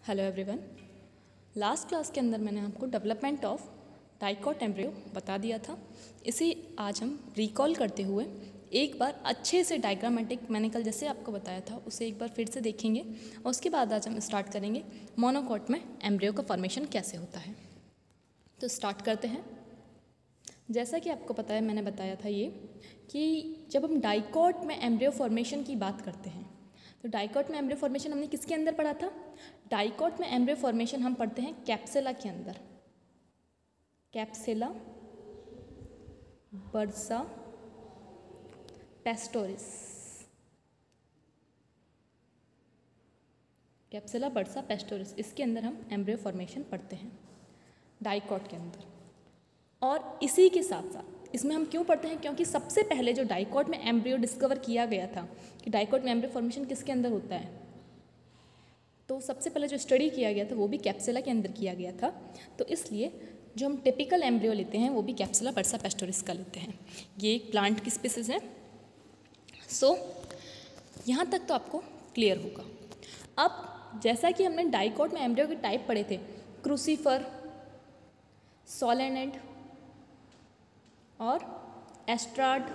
Hello everyone. Last class के अंदर मैंने आपको डेवलपमेंट ऑफ डाइकॉट एम्ब्रियो बता दिया था। इसे आज हम रिकॉल करते हुए एक बार अच्छे से डायग्रामेटिक मैंने कल जैसे आपको बताया था उसे एक बार फिर से देखेंगे और उसके बाद आज हम स्टार्ट करेंगे मोनोकॉट में एम्ब्रियो का फॉर्मेशन कैसे होता है। तो स्टार्ट करते हैं। जैसा कि आपको पता है, मैंने बताया था ये कि जब हम डाइकॉट में एम्ब्रियो फॉर्मेशन की बात करते हैं तो डाइकॉट में एम्ब्रियो फॉर्मेशन हमने किसके अंदर पढ़ा था? डाइकॉट में एम्ब्रियो फॉर्मेशन हम पढ़ते हैं कैप्सुला के अंदर। कैप्सुला बर्सा पेस्टोरिस, कैप्सुला बर्सा पेस्टोरिस, इसके अंदर हम एम्ब्रियो फॉर्मेशन पढ़ते हैं डाइकॉट के अंदर। और इसी के साथ साथ इसमें हम क्यों पढ़ते हैं? क्योंकि सबसे पहले जो डाइकॉट में एम्ब्रियो डिस्कवर किया गया था कि डाइकॉट में एम्ब्रियो फॉर्मेशन किसके अंदर होता है, तो सबसे पहले जो स्टडी किया गया था वो भी कैप्सुला के अंदर किया गया था। तो इसलिए जो हम टिपिकल एम्ब्रियो लेते हैं वो भी कैप्सुला बर्सा पेस्टोरिस का लेते हैं। ये एक प्लांट की स्पीसीज है। सो यहाँ तक तो आपको क्लियर होगा। अब जैसा कि हमने डाइकॉट में एम्ब्रियो के टाइप पढ़े थे, क्रूसीफर, सोलेनेड और एस्ट्राड,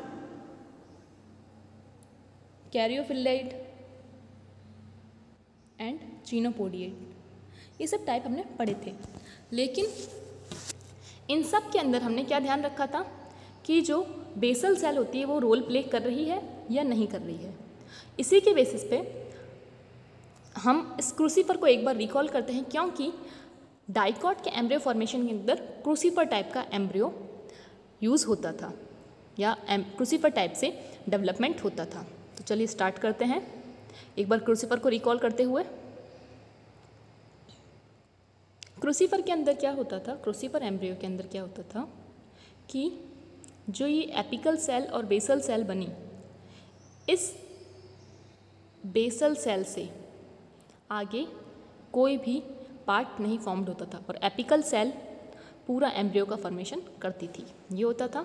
कैरियोफिल्लाइड एंड चिनोपोडिएट, ये सब टाइप हमने पढ़े थे। लेकिन इन सब के अंदर हमने क्या ध्यान रखा था कि जो बेसल सेल होती है वो रोल प्ले कर रही है या नहीं कर रही है। इसी के बेसिस पे हम इस क्रूसीफर को एक बार रिकॉल करते हैं, क्योंकि डाइकॉट के एम्ब्रियो फॉर्मेशन के अंदर क्रूसीफर टाइप का एम्ब्रियो यूज़ होता था या क्रूसीफर टाइप से डेवलपमेंट होता था। तो चलिए स्टार्ट करते हैं एक बार क्रूसीफर को रिकॉल करते हुए। क्रूसीफर के अंदर क्या होता था, क्रूसीफर एम्ब्रियो के अंदर क्या होता था कि जो ये एपिकल सेल और बेसल सेल बनी, इस बेसल सेल से आगे कोई भी पार्ट नहीं फॉर्म्ड होता था और एपिकल सेल पूरा एम्ब्रियो का फॉर्मेशन करती थी, ये होता था।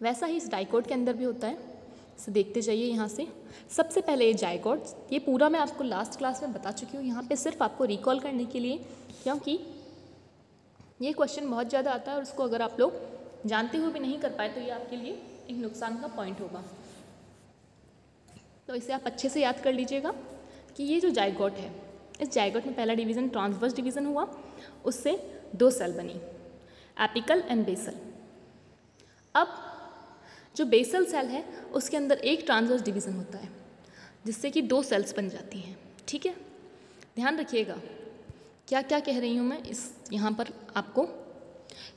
वैसा ही इस डाइकॉट के अंदर भी होता है। इसे देखते जाइए यहाँ से। सबसे पहले ये जाइगोट, ये पूरा मैं आपको लास्ट क्लास में बता चुकी हूँ, यहाँ पे सिर्फ आपको रिकॉल करने के लिए, क्योंकि ये क्वेश्चन बहुत ज़्यादा आता है और उसको अगर आप लोग जानते हुए भी नहीं कर पाए तो ये आपके लिए एक नुकसान का पॉइंट होगा। तो इसे आप अच्छे से याद कर लीजिएगा कि ये जो जाइगोट है, इस जाइगोट में पहला डिवीज़न ट्रांसवर्स डिवीज़न हुआ, उससे दो सेल बनी, एपिकल एंड बेसल। अब जो बेसल सेल है उसके अंदर एक ट्रांसवर्स डिवीज़न होता है जिससे कि दो सेल्स बन जाती हैं। ठीक है, ध्यान रखिएगा क्या क्या कह रही हूँ मैं इस यहाँ पर आपको,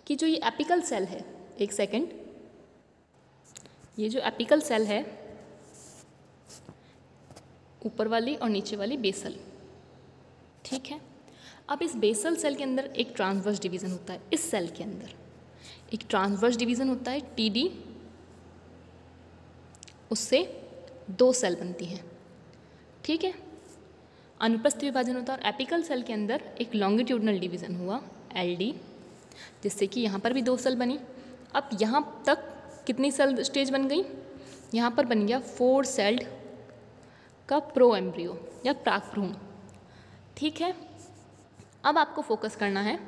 कि जो ये एपिकल सेल है, एक सेकंड, ये जो एपिकल सेल है, ऊपर वाली और नीचे वाली बेसल, ठीक है। अब इस बेसल सेल के अंदर एक ट्रांसवर्स डिवीज़न होता है। इस सेल के अंदर एक ट्रांसवर्स डिवीज़न होता है टीडी, उससे दो सेल बनती हैं। ठीक है, अनुप्रस्थ विभाजन होता है और एपिकल सेल के अंदर एक लॉन्गिट्यूडनल डिवीज़न हुआ एलडी, जिससे कि यहाँ पर भी दो सेल बनी। अब यहाँ तक कितनी सेल स्टेज बन गई? यहाँ पर बन गया 4 सेल्ड का प्रो एम्ब्रियो या प्राक भ्रूण। ठीक है, अब आपको फोकस करना है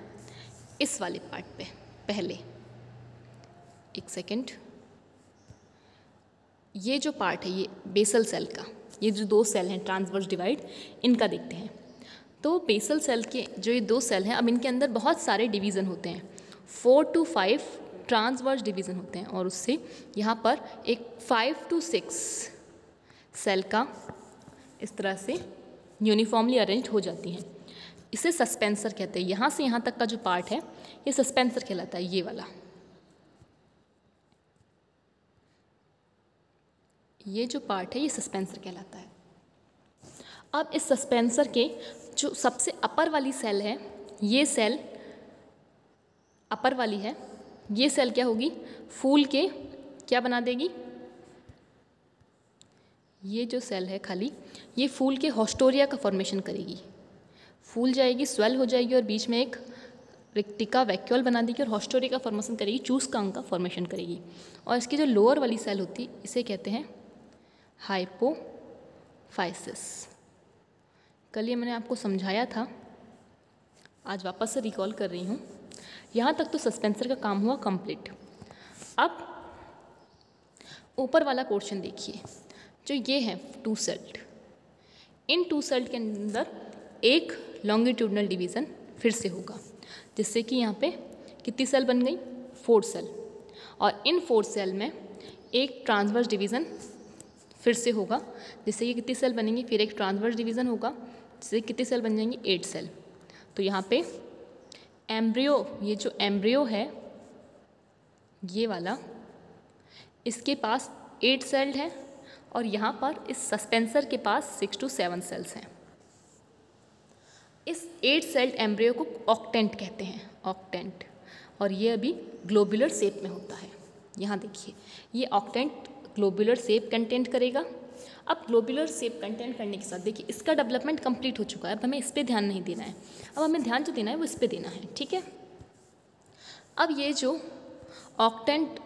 इस वाले पार्ट पे। पहले एक सेकंड, ये जो पार्ट है ये बेसल सेल का, ये जो दो सेल हैं ट्रांसवर्स डिवाइड, इनका देखते हैं। तो बेसल सेल के जो ये दो सेल हैं, अब इनके अंदर बहुत सारे डिवीज़न होते हैं, 4 to 5 ट्रांसवर्स डिवीज़न होते हैं और उससे यहाँ पर एक 5 to 6 सेल का इस तरह से यूनिफॉर्मली अरेंज हो जाती हैं। इसे सस्पेंसर कहते हैं। यहाँ से यहाँ तक का जो पार्ट है ये सस्पेंसर कहलाता है, ये वाला। ये जो पार्ट है ये सस्पेंसर कहलाता है। अब इस सस्पेंसर के जो सबसे अपर वाली सेल है, ये सेल अपर वाली है, ये सेल क्या होगी? फूल के क्या बना देगी? ये जो सेल है खाली, ये फूल के हॉस्टोरिया का फॉर्मेशन करेगी। फूल जाएगी, स्वेल हो जाएगी और बीच में एक रिक्टिका वैक्यूल बना देगी और हॉस्टोरिया का फॉर्मेशन करेगी, चूस का अंग का फॉर्मेशन करेगी। और इसकी जो लोअर वाली सेल होती है इसे कहते हैं हाइपोफाइसिस। कल ये मैंने आपको समझाया था, आज वापस से रिकॉल कर रही हूँ। यहाँ तक तो सस्पेंसर का काम हुआ कंप्लीट। अब ऊपर वाला पोर्शन देखिए, जो ये है टू सेल्ड। इन टू सेल्ड के अंदर एक लॉन्गिट्यूडनल डिवीज़न फिर से होगा, जिससे कि यहाँ पे कितनी सेल बन गई, 4 सेल। और इन 4 सेल में एक ट्रांसवर्स डिवीज़न फिर से होगा, जिससे कि कितनी सेल बनेंगी, फिर एक ट्रांसवर्स डिवीज़न होगा, जिससे कितनी सेल बन जाएंगी, 8 सेल। तो यहाँ पे एम्ब्रियो, ये जो एम्ब्रियो है ये वाला, इसके पास 8 सेल है और यहाँ पर इस सस्पेंसर के पास 6 to 7 सेल्स हैं। इस 8 सेल्ड एम्ब्रियो को ऑक्टेंट कहते हैं, ऑक्टेंट। और ये अभी ग्लोबुलर शेप में होता है। यहाँ देखिए, ये ऑक्टेंट ग्लोबुलर शेप कंटेंट करेगा। अब ग्लोबुलर शेप कंटेंट करने के साथ देखिए इसका डेवलपमेंट कंप्लीट हो चुका है। अब हमें इस पर ध्यान नहीं देना है, अब हमें ध्यान जो देना है वो इस पर देना है, ठीक है। अब ये जो ऑक्टेंट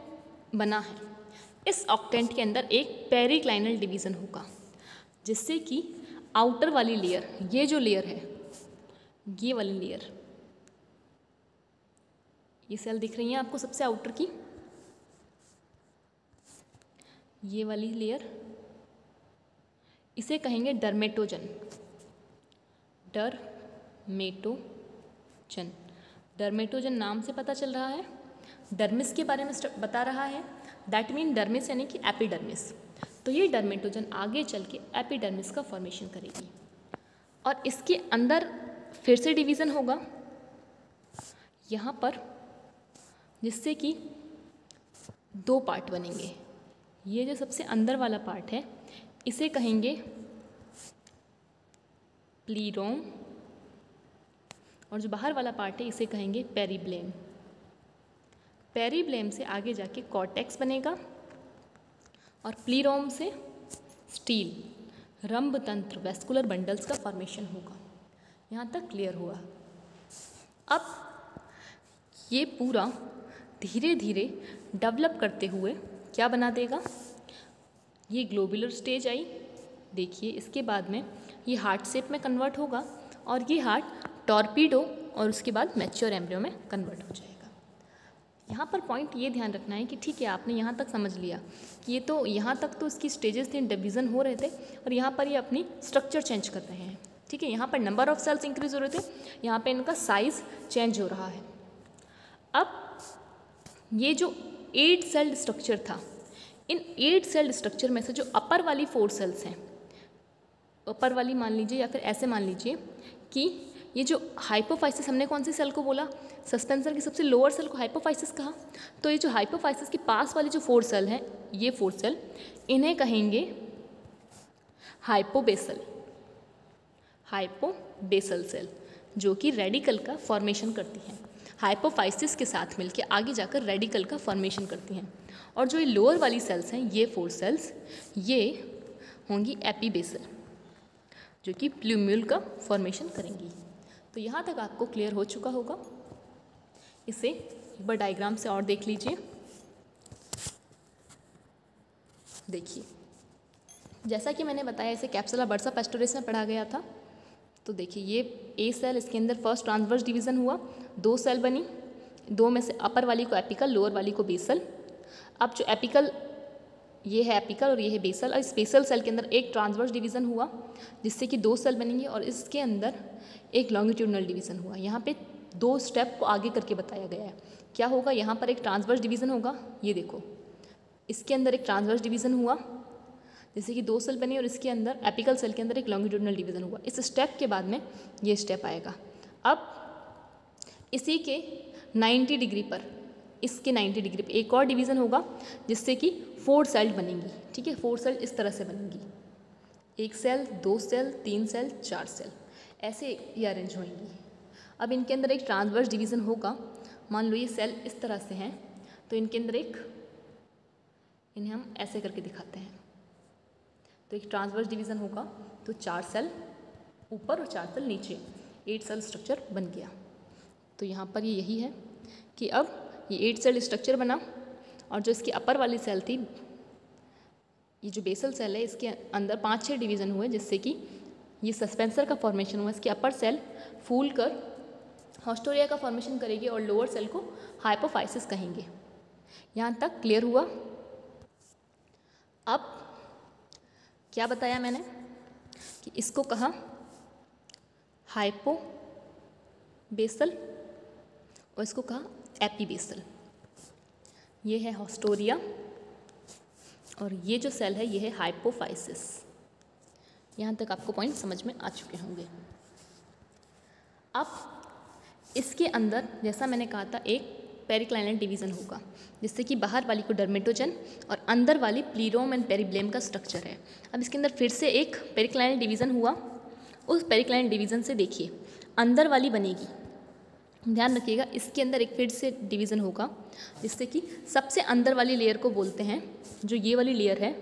बना है, इस ऑक्टेंट के अंदर एक पेरिक्लाइनल डिवीज़न होगा, जिससे कि आउटर वाली लेयर, ये जो लेयर है, ये वाली लेयर, ये सेल दिख रही है आपको सबसे आउटर की, ये वाली लेयर, इसे कहेंगे डर्मेटोजन। डर्मेटोजन, डर्मेटोजन नाम से पता चल रहा है, डर्मिस के बारे में बता रहा है। दैट मीन डर्मिस यानी कि एपिडर्मिस। तो ये डर्मेटोजन आगे चल के एपिडर्मिस का फॉर्मेशन करेगी और इसके अंदर फिर से डिवीज़न होगा यहाँ पर, जिससे कि 2 पार्ट बनेंगे। ये जो सबसे अंदर वाला पार्ट है इसे कहेंगे प्लीरोम, और जो बाहर वाला पार्ट है इसे कहेंगे पेरिब्लेम। पेरिब्लेम से आगे जाके कॉर्टेक्स बनेगा और प्लीरोम से स्टील, रंभ तंत्र, वेस्कुलर बंडल्स का फॉर्मेशन होगा। यहाँ तक क्लियर हुआ। अब ये पूरा धीरे धीरे डेवलप करते हुए क्या बना देगा, ये ग्लोबुलर स्टेज आई, देखिए इसके बाद में ये हार्ट शेप में कन्वर्ट होगा और ये हार्ट टॉर्पीडो और उसके बाद मैच्योर एम्ब्रियो में कन्वर्ट हो जाएगा। यहाँ पर पॉइंट ये ध्यान रखना है कि ठीक है, आपने यहाँ तक समझ लिया कि ये तो यहाँ तक तो इसकी स्टेजेस थे, डिवीज़न हो रहे थे, और यहाँ पर ये अपनी स्ट्रक्चर चेंज कर रहे हैं, ठीक है। यहाँ पर नंबर ऑफ सेल्स इंक्रीज हो रहे थे, यहाँ पे इनका साइज चेंज हो रहा है। अब ये जो 8 सेल्ड स्ट्रक्चर था, इन 8 सेल्ड स्ट्रक्चर में से जो अपर वाली 4 सेल्स हैं, अपर वाली मान लीजिए या फिर ऐसे मान लीजिए कि ये जो हाइपोफाइसिस, हमने कौन सी सेल को बोला, सस्पेंसर की सबसे लोअर सेल को हाइपोफाइसिस कहा। तो ये जो हाइपोफाइसिस के पास वाली जो 4 सेल हैं, ये 4 सेल, इन्हें कहेंगे हाइपोबेसल, हाइपोबेसल सेल, जो कि रेडिकल का फॉर्मेशन करती हैं। हाइपोफाइसिस के साथ मिलकर आगे जाकर रेडिकल का फॉर्मेशन करती हैं। और जो ये लोअर वाली सेल्स हैं, ये 4 सेल्स, ये होंगी एपीबेसल, जो कि प्लूम्यूल का फॉर्मेशन करेंगी। तो यहाँ तक आपको क्लियर हो चुका होगा। इसे एक बार डायग्राम से और देख लीजिए। देखिए, जैसा कि मैंने बताया, इसे कैप्सुला बर्सा पेस्टोरिस में पढ़ा गया था। तो देखिए, ये ए सेल, इसके अंदर फर्स्ट ट्रांसवर्स डिवीज़न हुआ, 2 सेल बनी, 2 में से अपर वाली को एपिकल, लोअर वाली को बेसल। अब जो एपिकल, ये है एपिकल और ये है बेसल, और इस बेसल सेल के अंदर एक ट्रांसवर्स डिवीज़न हुआ, जिससे कि 2 सेल बनेंगे, और इसके अंदर एक लॉन्गिट्यूडनल डिवीज़न हुआ। यहाँ पे 2 स्टेप को आगे करके बताया गया है। क्या होगा, यहाँ पर एक ट्रांसवर्स डिवीज़न होगा, ये देखो, इसके अंदर एक ट्रांसवर्स डिवीज़न हुआ, जैसे कि 2 सेल बने, और इसके अंदर एपिकल सेल के अंदर एक लॉन्गिट्यूडनल डिवीज़न हुआ। इस स्टेप के बाद में ये स्टेप आएगा। अब इसी के 90 डिग्री पर, इसके 90 डिग्री पर एक और डिवीज़न होगा, जिससे कि 4 सेल बनेंगी, ठीक है। 4 सेल इस तरह से बनेंगी, 1 सेल, 2 सेल, 3 सेल, 4 सेल, ऐसे ये अरेंज होंगी। अब इनके अंदर एक ट्रांसवर्स डिवीज़न होगा। मान लो ये सेल इस तरह से हैं, तो इनके अंदर एक, इन्हें हम ऐसे करके दिखाते हैं, तो एक ट्रांसवर्स डिवीज़न होगा, तो 4 सेल ऊपर और 4 सेल नीचे, 8 सेल स्ट्रक्चर बन गया। तो यहाँ पर ये यही है कि अब ये 8 सेल स्ट्रक्चर बना, और जो इसकी अपर वाली सेल थी, ये जो बेसल सेल है, इसके अंदर 5-6 डिवीज़न हुए, जिससे कि ये सस्पेंसर का फॉर्मेशन हुआ, इसकी अपर सेल फूल कर हॉस्टोरिया का फॉर्मेशन करेगी और लोअर सेल को हाइपोफाइसिस कहेंगे। यहाँ तक क्लियर हुआ? अब क्या बताया मैंने कि इसको कहा हाइपोबेसल और इसको कहा एपीबेसल। ये है हॉस्टोरिया और ये जो सेल है ये है हाइपोफाइसिस। यहाँ तक आपको पॉइंट समझ में आ चुके होंगे। अब इसके अंदर जैसा मैंने कहा था एक पेरिक्लाइनल डिवीज़न होगा, जिससे कि बाहर वाली को डर्मेटोजन और अंदर वाली प्लीरोम एंड पेरिब्लेम का स्ट्रक्चर है। अब इसके अंदर फिर से एक पेरिक्लाइनल डिवीज़न हुआ, उस पेरिक्लाइनल डिवीज़न से देखिए अंदर वाली बनेगी। ध्यान रखिएगा इसके अंदर एक फिर से डिवीज़न होगा, जिससे कि सबसे अंदर वाली लेयर को बोलते हैं, जो ये वाली लेयर है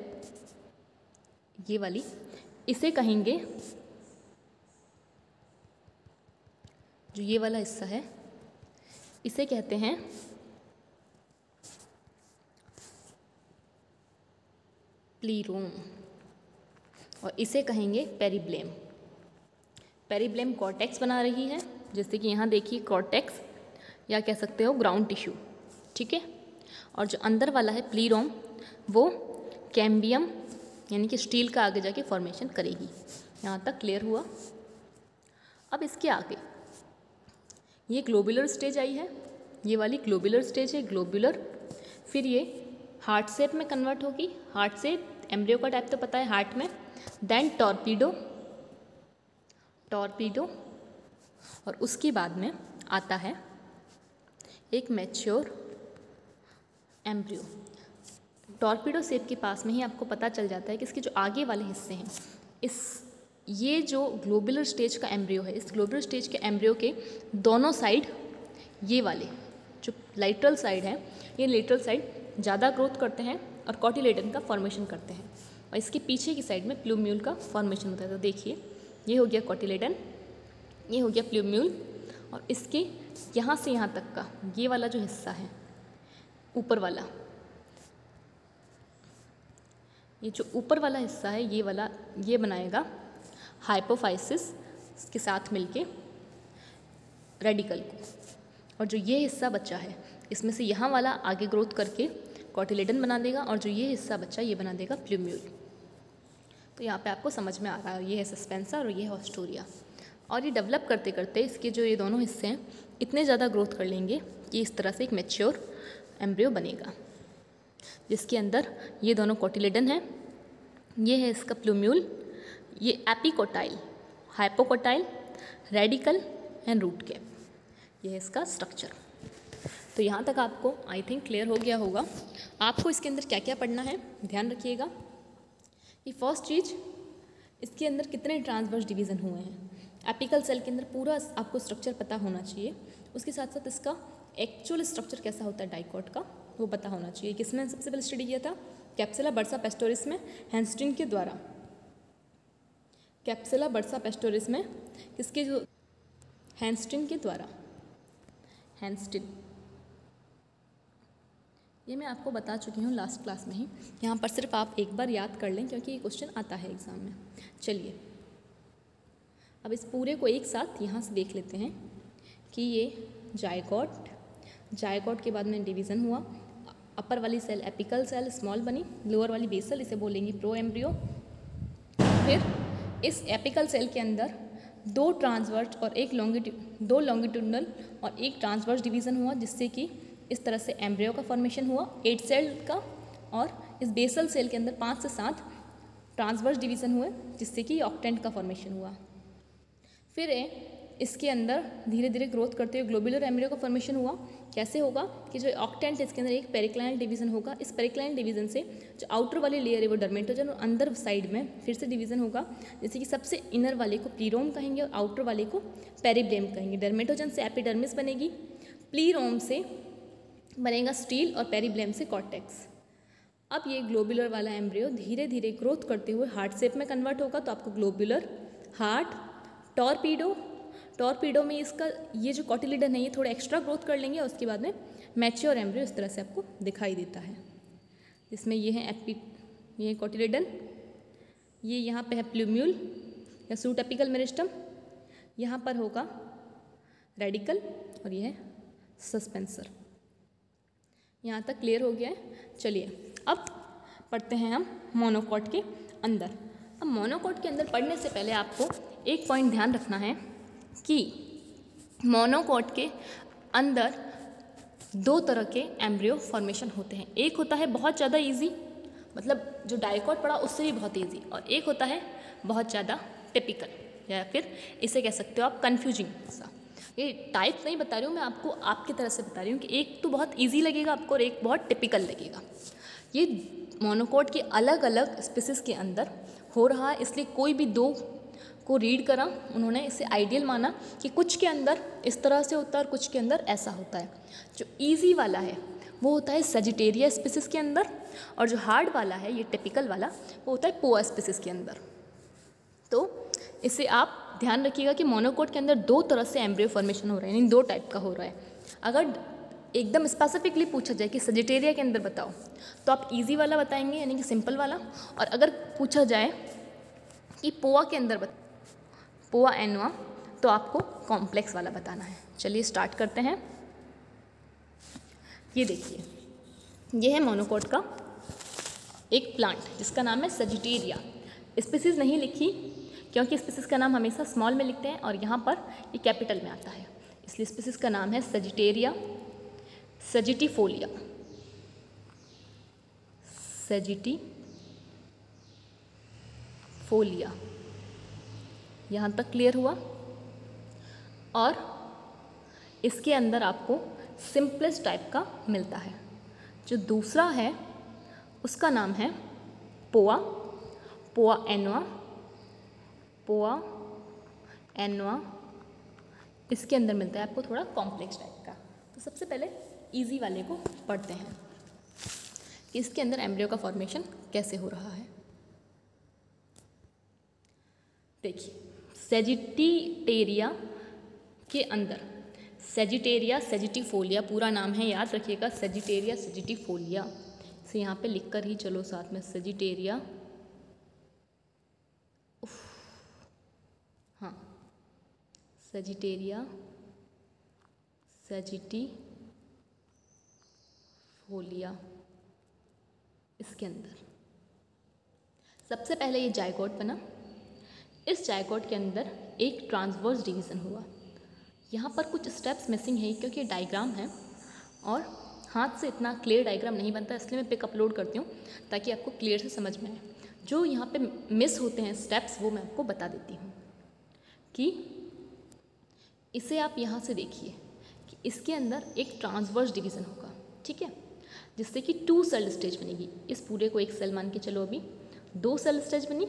ये वाली, इसे कहेंगे, जो ये वाला हिस्सा है इसे कहते हैं प्लीरोम और इसे कहेंगे पेरिब्लेम। पेरिब्लेम कॉर्टेक्स बना रही है, जैसे कि यहाँ देखिए कॉर्टेक्स या कह सकते हो ग्राउंड टिश्यू, ठीक है। और जो अंदर वाला है प्लीरोम वो कैम्बियम यानी कि स्टील का आगे जाके फॉर्मेशन करेगी। यहाँ तक क्लियर हुआ? अब इसके आगे ये ग्लोबुलर स्टेज आई है, ये वाली ग्लोबुलर स्टेज है, ग्लोबुलर। फिर ये हार्ट शेप में कन्वर्ट होगी, हार्ट शेप एम्ब्रियो का टाइप तो पता है हार्ट में। देन टॉर्पीडो, टॉर्पीडो और उसके बाद में आता है एक मैच्योर एम्ब्रियो। टॉर्पीडो शेप के पास में ही आपको पता चल जाता है कि इसके जो आगे वाले हिस्से हैं, ये जो ग्लोबुलर स्टेज का एम्ब्रियो है, इस ग्लोबुलर स्टेज के एम्ब्रियो के दोनों साइड ये वाले जो लेटरल साइड है, ये लेटरल साइड ज़्यादा ग्रोथ करते हैं और कॉटिलेडन का फॉर्मेशन करते हैं, और इसके पीछे की साइड में प्लूम्यूल का फॉर्मेशन होता है। तो देखिए ये हो गया कॉटिलेडन, ये हो गया प्लूम्यूल, और इसके यहाँ से यहाँ तक का ये वाला जो हिस्सा है ऊपर वाला, ये जो ऊपर वाला हिस्सा है ये वाला, ये बनाएगा हाइपोफाइसिस के साथ मिलके रेडिकल को, और जो ये हिस्सा बचा है इसमें से यहाँ वाला आगे ग्रोथ करके कॉटिलेडन बना देगा, और जो ये हिस्सा बचा ये बना देगा प्लूम्यूल। तो यहाँ पे आपको समझ में आ रहा है ये है सस्पेंसर और ये है हॉस्टोरिया। और ये डेवलप करते करते इसके जो ये दोनों हिस्से हैं इतने ज़्यादा ग्रोथ कर लेंगे कि इस तरह से एक मैच्योर एम्ब्रियो बनेगा, जिसके अंदर ये दोनों कॉटिलेडन है, ये है इसका प्लूम्यूल, ये epicotyl, hypocotyl, radicle and root cap, ये है इसका स्ट्रक्चर। तो यहाँ तक आपको आई थिंक क्लियर हो गया होगा। आपको इसके अंदर क्या क्या पढ़ना है ध्यान रखिएगा। ये फर्स्ट चीज़, इसके अंदर कितने ट्रांसवर्स डिवीज़न हुए हैं, एपिकल सेल के अंदर पूरा आपको स्ट्रक्चर पता होना चाहिए। उसके साथ साथ इसका एक्चुअल स्ट्रक्चर कैसा होता है डाइकॉट का वो पता होना चाहिए। किसने सबसे पहले स्टडी किया था? कैप्सुला बर्सा पेस्टोरिस में हैंस्टिन के द्वारा। कैप्सुला बर्सा पेस्टोरिस में किसके जो हैंस्टिन के द्वारा, हैंस्टिन, ये मैं आपको बता चुकी हूँ लास्ट क्लास में ही। यहाँ पर सिर्फ आप एक बार याद कर लें क्योंकि ये क्वेश्चन आता है एग्ज़ाम में। चलिए अब इस पूरे को एक साथ यहाँ से देख लेते हैं कि ये जायगोट, जायगोट के बाद में डिवीज़न हुआ, अपर वाली सेल एपिकल सेल स्मॉल बनी, लोअर वाली बेसल, इसे बोलेंगे प्रो एम्ब्रियो। फिर इस एपिकल सेल के अंदर दो ट्रांसवर्स और दो लॉन्गिट्यूडनल और एक ट्रांसवर्स डिवीज़न हुआ, जिससे कि इस तरह से एम्ब्रियो का फॉर्मेशन हुआ 8 सेल का, और इस बेसल सेल के अंदर 5 से 7 ट्रांसवर्स डिवीज़न हुए, जिससे कि ऑक्टेंट का फॉर्मेशन हुआ। फिर इसके अंदर धीरे धीरे ग्रोथ करते हुए ग्लोबुलर एम्ब्रियो का फॉर्मेशन हुआ। कैसे होगा कि जो ऑक्टेंट है इसके अंदर एक पेरिक्लाइनल डिवीज़न होगा, इस पेरिक्लाइनल डिवीज़न से जो आउटर वाली लेयर है वो डर्मेटोजन, और अंदर साइड में फिर से डिवीज़न होगा, जैसे कि सबसे इनर वाले को प्लीरोम कहेंगे और आउटर वाले को पेरिब्लेम कहेंगे। डर्मेटोजन से एपिडर्मिस बनेगी, प्लीरोम से बनेगा स्टील और पेरिब्लेम से कॉर्टेक्स। अब ये ग्लोबुलर वाला एम्ब्रियो धीरे धीरे ग्रोथ करते हुए हार्ट शेप में कन्वर्ट होगा, तो आपको ग्लोबुलर, हार्ट, टॉर्पीडो, टॉर्पीडो में इसका ये जो कॉटिलेडन है ये थोड़ा एक्स्ट्रा ग्रोथ कर लेंगे, और उसके बाद में मैच्योर एम्ब्रियो इस तरह से आपको दिखाई देता है, जिसमें ये है ये कॉटिलेडन, ये यहाँ पे है प्लूम्यूल, या सूट एपिकल मेरिस्टम, यहाँ पर होगा रेडिकल और यह है सस्पेंसर। यहाँ तक क्लियर हो गया है। चलिए अब पढ़ते हैं हम मोनोकॉट के अंदर। अब मोनोकॉट के अंदर पढ़ने से पहले आपको एक पॉइंट ध्यान रखना है कि मोनोकॉट के अंदर दो तरह के एम्ब्रियो फॉर्मेशन होते हैं। एक होता है बहुत ज़्यादा इजी, मतलब जो डाइकॉट पढ़ा उससे भी बहुत इजी, और एक होता है बहुत ज़्यादा टिपिकल, या फिर इसे कह सकते हो आप कन्फ्यूजिंग सा। ये टाइप नहीं बता रही हूँ मैं आपको, आपकी तरह से बता रही हूँ कि एक तो बहुत इजी लगेगा आपको और एक बहुत टिपिकल लगेगा। ये मोनोकॉट के अलग अलग स्पीसीज के अंदर हो रहा है, इसलिए कोई भी दो को रीड करा उन्होंने इसे आइडियल माना कि कुछ के अंदर इस तरह से होता है और कुछ के अंदर ऐसा होता है। जो इजी वाला है वो होता है सजिटेरिया स्पीसीज के अंदर, और जो हार्ड वाला है ये टिपिकल वाला वो होता है पोआ स्पीसीज के अंदर। तो इसे आप ध्यान रखिएगा कि मोनोकॉट के अंदर दो तरह से एम्ब्रियो फॉर्मेशन हो रहा है, यानी दो टाइप का हो रहा है। अगर एकदम स्पेसिफिकली पूछा जाए कि सजिटेरिया के अंदर बताओ तो आप इजी वाला बताएंगे, यानी कि सिंपल वाला, और अगर पूछा जाए कि पोआ के अंदर पोआ एनुआ तो आपको कॉम्प्लेक्स वाला बताना है। चलिए स्टार्ट करते हैं। ये देखिए, ये है मोनोकॉट का एक प्लांट जिसका नाम है सजिटेरिया। स्पीसीज नहीं लिखी क्योंकि स्पीसीज का नाम हमेशा स्मॉल में लिखते हैं और यहाँ पर ये कैपिटल में आता है, इसलिए स्पीसीज का नाम है सजिटेरिया सजिटिफोलिया। सजिटिफोलिया, यहाँ तक क्लियर हुआ। और इसके अंदर आपको सिंपलेस्ट टाइप का मिलता है। जो दूसरा है उसका नाम है पोआ, पोआ एनुआ। इसके अंदर मिलता है आपको थोड़ा कॉम्प्लेक्स टाइप का। तो सबसे पहले इजी वाले को पढ़ते हैं कि इसके अंदर एम्ब्रियो का फॉर्मेशन कैसे हो रहा है। देखिए, सजिटेरिया के अंदर सजिटेरिया सजिटिफोलिया पूरा नाम है, याद रखिएगा, सजिटेरिया सजिटिफोलिया। इसे यहाँ पे लिखकर ही चलो साथ में, सजिटेरिया, हाँ, सजिटेरिया सजिटिफोलिया। इसके अंदर सबसे पहले ये जायगोट बना। इस जायगोट के अंदर एक ट्रांसवर्स डिवीज़न हुआ। यहाँ पर कुछ स्टेप्स मिसिंग है क्योंकि ये डायग्राम है और हाथ से इतना क्लियर डायग्राम नहीं बनता, इसलिए मैं पिक अपलोड करती हूँ ताकि आपको क्लियर से समझ में आए। जो यहाँ पे मिस होते हैं स्टेप्स वो मैं आपको बता देती हूँ कि इसे आप यहाँ से देखिए कि इसके अंदर एक ट्रांसवर्स डिवीज़न होगा, ठीक है, जिससे कि 2 सेल स्टेज बनेगी। इस पूरे को एक सेल मान के चलो, अभी 2 सेल स्टेज बनी।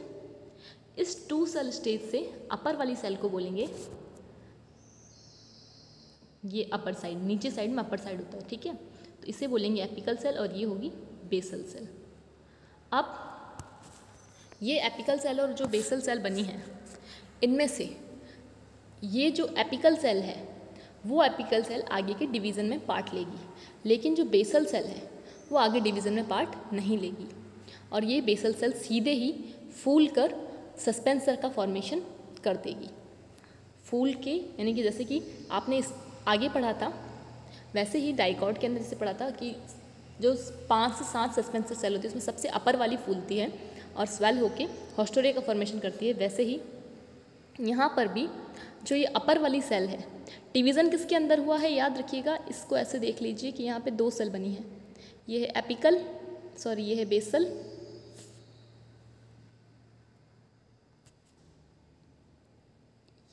इस 2 सेल स्टेज से अपर वाली सेल को बोलेंगे, ये अपर साइड, नीचे साइड में अपर साइड होता है, ठीक है, तो इसे बोलेंगे एपिकल सेल और ये होगी बेसल सेल। अब ये एपिकल सेल और जो बेसल सेल बनी है, इनमें से ये जो एपिकल सेल है वो एपिकल सेल आगे के डिवीज़न में पार्ट लेगी, लेकिन जो बेसल सेल है वो आगे डिवीज़न में पार्ट नहीं लेगी, और ये बेसल सेल सीधे ही फूल कर सस्पेंसर का फॉर्मेशन कर देगी। फूल के, यानी कि जैसे कि आपने इस आगे पढ़ा था वैसे ही डाइकॉट के अंदर जैसे पढ़ा था कि जो 5 से 7 सस्पेंसर सेल होती है उसमें सबसे अपर वाली फूलती है और स्वेल होके हॉस्टोरिया का फॉर्मेशन करती है, वैसे ही यहाँ पर भी जो ये अपर वाली सेल है, डिवीज़न किसके अंदर हुआ है याद रखिएगा। इसको ऐसे देख लीजिए कि यहाँ पे 2 सेल बनी है, ये है एपिकल, सॉरी ये है बेसल,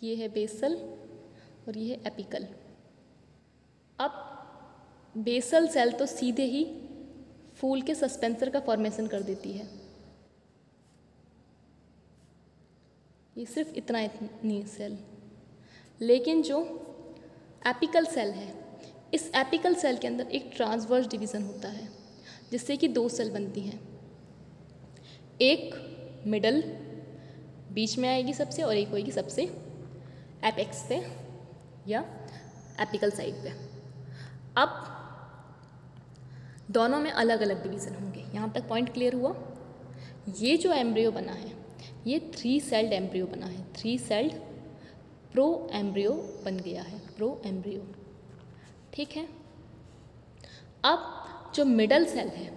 ये है बेसल और ये है एपिकल। अब बेसल सेल तो सीधे ही फूल के सस्पेंसर का फॉर्मेशन कर देती है, ये सिर्फ इतनी सेल। लेकिन जो एपिकल सेल है, इस एपिकल सेल के अंदर एक ट्रांसवर्स डिवीज़न होता है जिससे कि 2 सेल बनती हैं, एक मिडल बीच में आएगी सबसे और एक होगी सबसे एपेक्स पे या एपिकल साइड पे। अब दोनों में अलग अलग डिवीज़न होंगे। यहाँ तक पॉइंट क्लियर हुआ। ये जो एम्ब्रियो बना है ये 3 सेल्ड एम्ब्रियो बना है, 3 सेल्ड प्रो एम्ब्रियो बन गया है, प्रो एम्ब्रियो। ठीक है। अब जो मिडल सेल है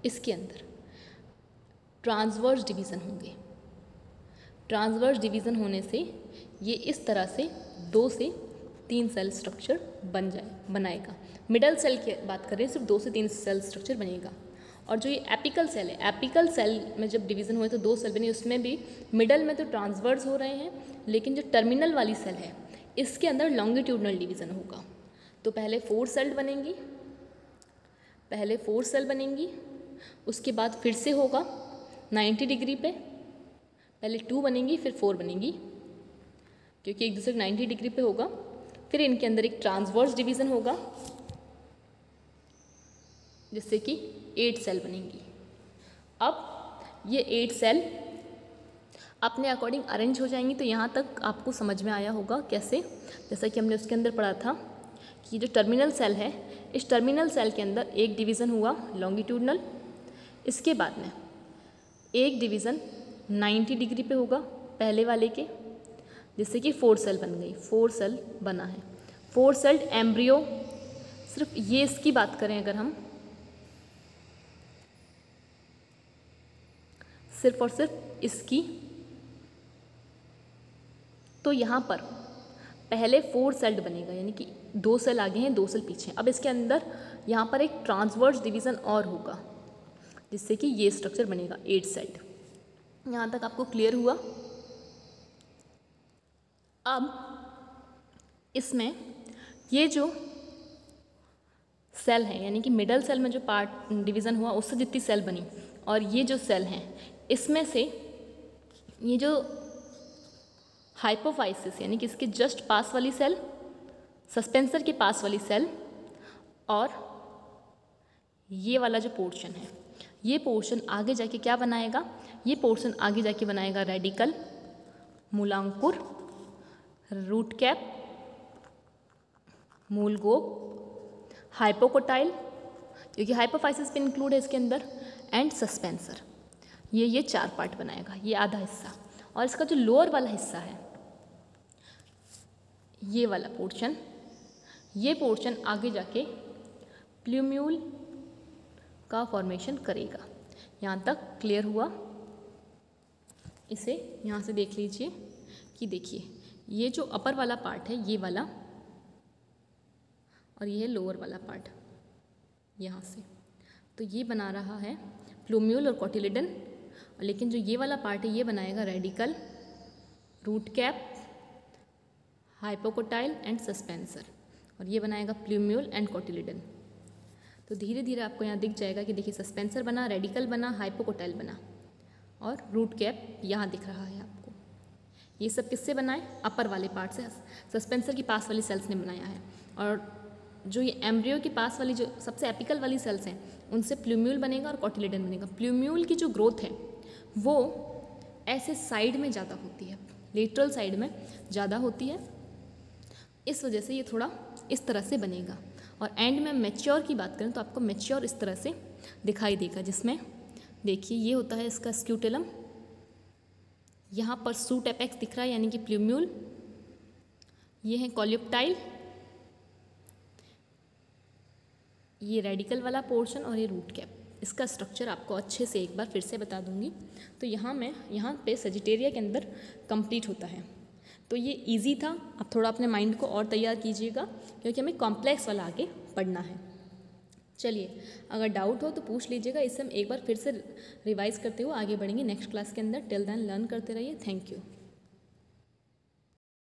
इसके अंदर ट्रांसवर्स डिवीज़न होंगे। ट्रांसवर्स डिवीज़न होने से ये इस तरह से 2 से 3 सेल स्ट्रक्चर बनाएगा। मिडल सेल की बात करें सिर्फ 2 से 3 सेल स्ट्रक्चर बनेगा। और जो ये एपिकल सेल है, एपिकल सेल में जब डिवीज़न हुए तो 2 सेल बने, उसमें भी मिडल में तो ट्रांसवर्स हो रहे हैं, लेकिन जो टर्मिनल वाली सेल है इसके अंदर लॉन्गिट्यूडनल डिवीज़न होगा। तो पहले 4 सेल बनेंगी, पहले 4 सेल बनेंगी, उसके बाद फिर से होगा 90 डिग्री पे, पहले 2 बनेंगी फिर 4 बनेंगी, क्योंकि एक दूसरे 90 डिग्री पे होगा। फिर इनके अंदर एक ट्रांसवर्स डिवीज़न होगा जिससे कि 8 सेल बनेंगी। अब ये 8 सेल अपने अकॉर्डिंग अरेंज हो जाएंगी। तो यहाँ तक आपको समझ में आया होगा कैसे, जैसा कि हमने उसके अंदर पढ़ा था कि जो टर्मिनल सेल है, इस टर्मिनल सेल के अंदर एक डिवीज़न हुआ लॉन्गिट्यूडनल, इसके बाद में एक डिवीज़न 90 डिग्री पे होगा पहले वाले के, जिससे कि 4 सेल बन गई, 4 सेल बना है। 4 सेल्ड एम्ब्रियो, सिर्फ ये इसकी बात करें अगर हम, सिर्फ और सिर्फ इसकी, तो यहाँ पर पहले 4 सेल्ड बनेगा, यानी कि 2 सेल आगे हैं 2 सेल पीछे। अब इसके अंदर यहाँ पर एक ट्रांसवर्स डिवीज़न और होगा जिससे कि ये स्ट्रक्चर बनेगा 8 सेल्ड। यहाँ तक आपको क्लियर हुआ। अब इसमें ये जो सेल है, यानी कि मिडल सेल में जो पार्ट डिवीज़न हुआ उससे जितनी सेल बनी, और ये जो सेल हैं इसमें से ये जो हाइपोफाइसिस यानी कि इसके जस्ट पास वाली सेल, सस्पेंसर के पास वाली सेल, और ये वाला जो पोर्शन है, ये पोर्शन आगे जाके क्या बनाएगा, ये पोर्शन आगे जाके बनाएगा रेडिकल, मूलांकुर, रूट कैप, मूल गोप, हाइपोकोटाइल, क्योंकि हाइपोफाइसिस भी इंक्लूड है इसके अंदर, एंड सस्पेंसर। ये 4 पार्ट बनाएगा, ये आधा हिस्सा। और इसका जो लोअर वाला हिस्सा है, ये वाला पोर्शन, ये पोर्शन आगे जाके प्लूम्यूल का फॉर्मेशन करेगा। यहाँ तक क्लियर हुआ। इसे यहाँ से देख लीजिए कि देखिए ये जो अपर वाला पार्ट है ये वाला, और ये है लोअर वाला पार्ट यहाँ से, तो ये बना रहा है प्लूम्यूल और कोटिलिडन। लेकिन जो ये वाला पार्ट है ये बनाएगा radicle, root cap, hypocotyl and suspensor, और ये बनाएगा प्लूम्यूल एंड कोटिलिडन। तो धीरे धीरे आपको यहाँ दिख जाएगा कि देखिए सस्पेंसर बना, रेडिकल बना, हाइपोकोटाइल बना, और रूट कैप यहाँ दिख रहा है आपको। ये सब किससे बनाए, अपर वाले पार्ट से, सस्पेंसर की पास वाली सेल्स ने बनाया है। और जो ये एम्ब्रियो के पास वाली जो सबसे एपिकल वाली सेल्स हैं उनसे प्लूम्यूल बनेगा और कोटिलिडन बनेगा। प्लूम्यूल की जो ग्रोथ है वो ऐसे साइड में ज़्यादा होती है, लेटरल साइड में ज़्यादा होती है, इस वजह से ये थोड़ा इस तरह से बनेगा। और एंड में मैच्योर की बात करें तो आपको मैच्योर इस तरह से दिखाई देगा, जिसमें देखिए ये होता है इसका स्क्यूटेलम, यहाँ पर सूट एपेक्स दिख रहा है यानी कि प्लूम्यूल, ये है कॉल्यूप्टाइल, ये रेडिकल वाला पोर्शन, और ये रूट कैप। इसका स्ट्रक्चर आपको अच्छे से एक बार फिर से बता दूंगी। तो यहाँ पे सजिटेरिया के अंदर कंप्लीट होता है। तो ये इजी था, अब थोड़ा अपने माइंड को और तैयार कीजिएगा क्योंकि हमें कॉम्प्लेक्स वाला आगे पढ़ना है। चलिए, अगर डाउट हो तो पूछ लीजिएगा, इससे हम एक बार फिर से रिवाइज करते हुए आगे बढ़ेंगे नेक्स्ट क्लास के अंदर। टिल देन लर्न करते रहिए। Thank you.